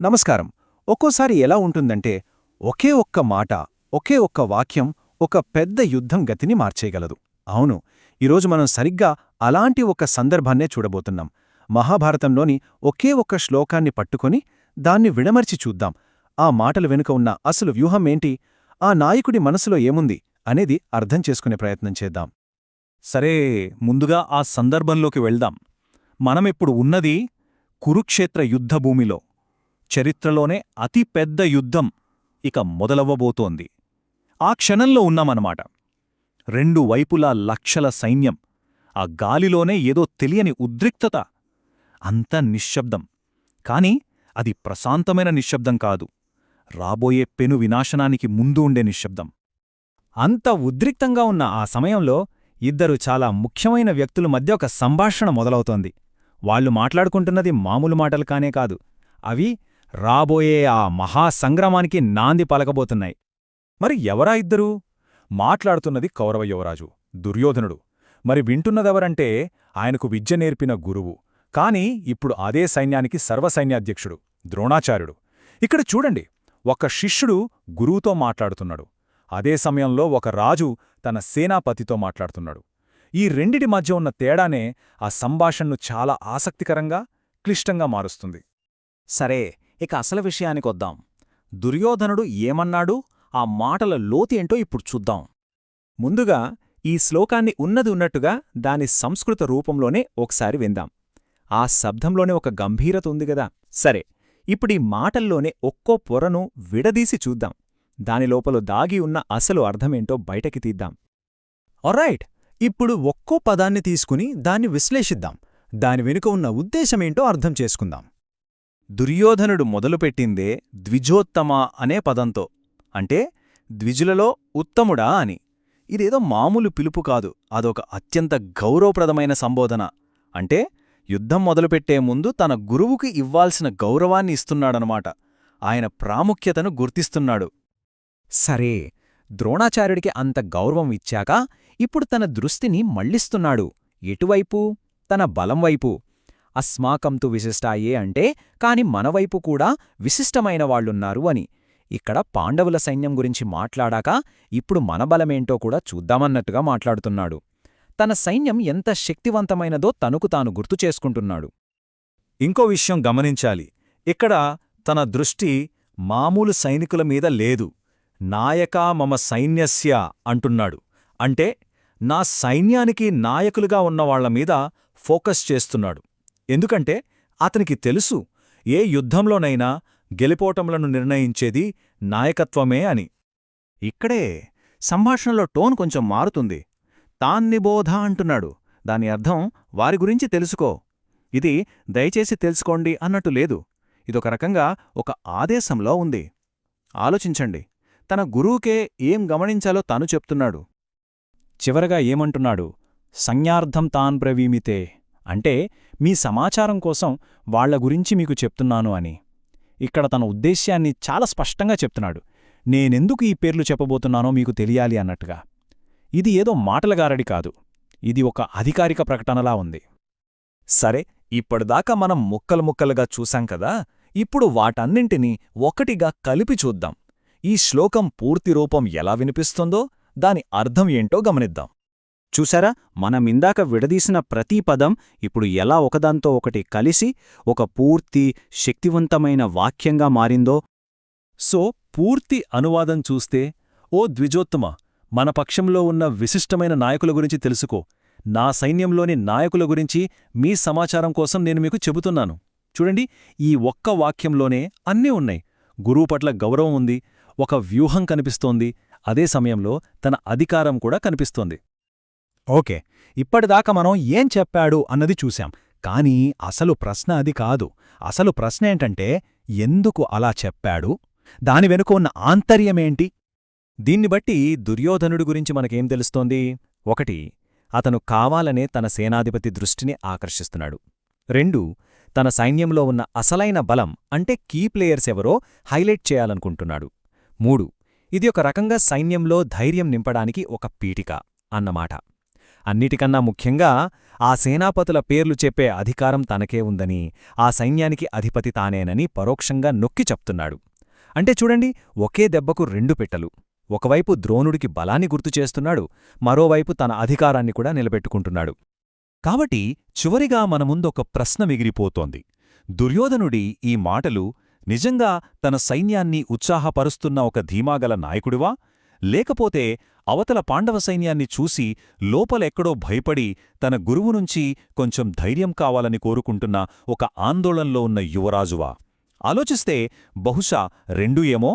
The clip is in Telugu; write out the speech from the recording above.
నమస్కారం. ఒక్కోసారి ఎలా ఉంటుందంటే, ఒకే ఒక్క మాట, ఒకే ఒక్క వాక్యం ఒక పెద్ద యుద్ధం గతిని మార్చేయగలదు. అవును, ఈరోజు మనం సరిగ్గా అలాంటి ఒక సందర్భాన్నే చూడబోతున్నాం. మహాభారతంలోని ఒకే ఒక్క శ్లోకాన్ని పట్టుకొని దాన్ని విడమర్చి చూద్దాం. ఆ మాటల వెనుక ఉన్న అసలు వ్యూహం ఏంటి, ఆ నాయకుడి మనసులో ఏముంది అనేది అర్థం చేసుకునే ప్రయత్నం చేద్దాం. సరే, ముందుగా ఆ సందర్భంలోకి వెళ్దాం. మనమిప్పుడు ఉన్నది కురుక్షేత్ర యుద్ధభూమిలో. చరిత్రలోనే అతి పెద్ద యుద్ధం ఇక మొదలవ్వబోతోంది. ఆ క్షణంలో ఉన్నామన్నమాట. రెండు వైపులా లక్షల సైన్యం. ఆ గాలిలోనే ఏదో తెలియని ఉద్రిక్తత. అంత నిశ్శబ్దం. కాని అది ప్రశాంతమైన నిశ్శబ్దం కాదు. రాబోయే పెను వినాశనానికి ముందు ఉండే నిశ్శబ్దం. అంత ఉద్రిక్తంగా ఉన్న ఆ సమయంలో ఇద్దరు చాలా ముఖ్యమైన వ్యక్తుల మధ్య ఒక సంభాషణ మొదలవుతోంది. వాళ్లు మాట్లాడుకుంటున్నది మామూలు మాటలు కానే కాదు. అవి రాబోయే ఆ మహాసంగ్రామానికి నాంది పలకబోతున్నాయి. మరి ఎవరా ఇద్దరూ? మాట్లాడుతున్నది కౌరవ యువరాజు దుర్యోధనుడు. మరి వింటున్నదెవరంటే ఆయనకు విద్య నేర్పిన గురువు. కాని ఇప్పుడు అదే సైన్యానికి సర్వసైన్యాధ్యక్షుడు ద్రోణాచార్యుడు. ఇక్కడ చూడండి, ఒక శిష్యుడు గురువుతో మాట్లాడుతున్నాడు. అదే సమయంలో ఒక రాజు తన సేనాపతితో మాట్లాడుతున్నాడు. ఈ రెండిటి మధ్య ఉన్న తేడానే ఆ సంభాషణను చాలా ఆసక్తికరంగా, క్లిష్టంగా మారుస్తుంది. సరే, ఇక అసలు విషయానికొద్దాం. దుర్యోధనుడు ఏమన్నాడు, ఆ మాటల లోతు ఏంటో ఇప్పుడు చూద్దాం. ముందుగా ఈ శ్లోకాన్ని ఉన్నది ఉన్నట్టుగా దాని సంస్కృత రూపంలోనే ఒకసారి విందాం. ఆ శబ్దంలోనే ఒక గంభీరత ఉంది గదా. సరే, ఇప్పుడీ మాటల్లోనే ఒక్కో పొరను విడదీసి చూద్దాం. దాని లోపల దాగి ఉన్న అసలు అర్థమేంటో బయటకి తీద్దాం. ఆల్రైట్, ఇప్పుడు ఒక్కో పదాన్ని తీసుకుని దాన్ని విశ్లేషిద్దాం. దాని వెనుక ఉన్న ఉద్దేశమేంటో అర్థం చేసుకుందాం. దుర్యోధనుడు మొదలుపెట్టిందే ద్విజోత్తమ అనే పదంతో. అంటే ద్విజులలో ఉత్తముడా అని. ఇదేదో మామూలు పిలుపు కాదు, అదొక అత్యంత గౌరవప్రదమైన సంబోధన. అంటే యుద్ధం మొదలుపెట్టే ముందు తన గురువుకి ఇవ్వాల్సిన గౌరవాన్ని ఇస్తున్నాడనమాట. ఆయన ప్రాముఖ్యతను గుర్తిస్తున్నాడు. సరే, ద్రోణాచార్యుడికి అంత గౌరవం ఇచ్చాక ఇప్పుడు తన దృష్టిని మళ్లిస్తున్నాడు. ఎటువైపు? తన బలం వైపు. అస్మాకంతు విశిష్టాయే అంటే కాని మనవైపు కూడా విశిష్టమైన వాళ్లున్నారు అని. ఇక్కడ పాండవుల సైన్యం గురించి మాట్లాడాక ఇప్పుడు మన బలమేంటో కూడా చూద్దామన్నట్టుగా మాట్లాడుతున్నాడు. తన సైన్యం ఎంత శక్తివంతమైనదో తనకు తాను గుర్తుచేసుకుంటున్నాడు. ఇంకో విషయం గమనించాలి. ఇక్కడ తన దృష్టి మామూలు సైనికుల మీద లేదు. నాయకా మమ సైన్యస్య అంటున్నాడు. అంటే నా సైన్యానికి నాయకులుగా ఉన్నవాళ్లమీద ఫోకస్ చేస్తున్నాడు. ఎందుకంటే అతనికి తెలుసు, ఏ యుద్ధంలోనైనా గెలిపోటములను నిర్ణయించేది నాయకత్వమే అని. ఇక్కడే సంభాషణలో టోన్ కొంచెం మారుతుంది. తాన్నిబోధ అంటున్నాడు. దాని అర్థం వారి గురించి తెలుసుకో, ఇది దయచేసి తెలుసుకోండి అన్నట్టు లేదు. ఇదొక రకంగా ఒక ఆదేశంలో ఉంది. ఆలోచించండి, తన గురువుకే ఏం గమనించాలో తాను చెప్తున్నాడు. చివరగా ఏమంటున్నాడు? సంజ్ఞార్థం తాన్ బ్రవీమితే. అంటే మీ సమాచారం కోసం వాళ్ల గురించి మీకు చెప్తున్నాను అని. ఇక్కడ తన ఉద్దేశ్యాన్ని చాలా స్పష్టంగా చెప్తున్నాడు. నేనెందుకు ఈ పేర్లు చెప్పబోతున్నానో మీకు తెలియాలి అన్నట్టుగా. ఇది ఏదో మాటలగారడి కాదు, ఇది ఒక అధికారిక ప్రకటనలా ఉంది. సరే, ఇప్పటిదాకా మనం ముక్కలు ముక్కలుగా చూశాం కదా. ఇప్పుడు వాటన్నింటినీ ఒకటిగా కలిపి చూద్దాం. ఈ శ్లోకం పూర్తి రూపం ఎలా వినిపిస్తుందో దాని అర్థం ఏంటో గమనిద్దాం. చూశారా, మనమిందాక విడదీసిన ప్రతి పదం ఇప్పుడు ఎలా ఒకదాంతో ఒకటి కలిసి ఒక పూర్తి శక్తివంతమైన వాక్యంగా మారిందో. సో పూర్తి అనువాదం చూస్తే, ఓ ద్విజోత్తమ, మన పక్షంలో ఉన్న విశిష్టమైన నాయకుల గురించి తెలుసుకో. నా సైన్యంలోని నాయకుల గురించి మీ సమాచారం కోసం నేను మీకు చెబుతున్నాను. చూడండి, ఈ ఒక్క వాక్యంలోనే అన్నీ ఉన్నాయి. గురువు పట్ల గౌరవం ఉంది, ఒక వ్యూహం కనిపిస్తోంది, అదే సమయంలో తన అధికారం కూడా కనిపిస్తోంది. ఓకే, ఇప్పటిదాకా మనం ఏం చెప్పాడు అన్నది చూశాం. కానీ అసలు ప్రశ్న అది కాదు. అసలు ప్రశ్న ఏంటంటే, ఎందుకు అలా చెప్పాడు? దాని వెనుక ఉన్న ఆంతర్యమేంటి? దీన్ని బట్టి దుర్యోధనుడి గురించి మనకేం తెలుస్తోంది? ఒకటి, అతను కావాలనే తన సేనాధిపతి దృష్టిని ఆకర్షిస్తున్నాడు. 2, తన సైన్యంలో ఉన్న అసలైన బలం అంటే కీ ప్లేయర్స్ ఎవరో హైలైట్ చేయాలనుకుంటున్నాడు. 3, ఇది ఒక రకంగా సైన్యంలో ధైర్యం నింపడానికి ఒక పీఠిక అన్నమాట. అన్నిటికన్నా ముఖ్యంగా ఆ సేనాపతుల పేర్లు చెప్పే అధికారం తనకే ఉందని, ఆ సైన్యానికి అధిపతి తానేనని పరోక్షంగా నొక్కి చెప్తున్నాడు. అంటే చూడండి, ఒకే దెబ్బకు రెండు పిట్టలు. ఒకవైపు ద్రోణుడికి బలాన్ని గుర్తుచేస్తున్నాడు, మరోవైపు తన అధికారాన్ని కూడా నిలబెట్టుకుంటున్నాడు. కాబట్టి చివరిగా మన ముందొక ప్రశ్న మిగిలిపోతోంది. దుర్యోధనుడి ఈ మాటలు నిజంగా తన సైన్యాన్ని ఉత్సాహపరుస్తున్న ఒక ధీమాగల నాయకుడివా, లేకపోతే అవతల పాండవ సైన్యాన్ని చూసి లోపలెక్కడో భయపడి తన గురువునుంచి కొంచెం ధైర్యం కావాలని కోరుకుంటున్న ఒక ఆందోళనలో ఉన్న యువరాజువా? ఆలోచిస్తే బహుశా రెండూ ఏమో.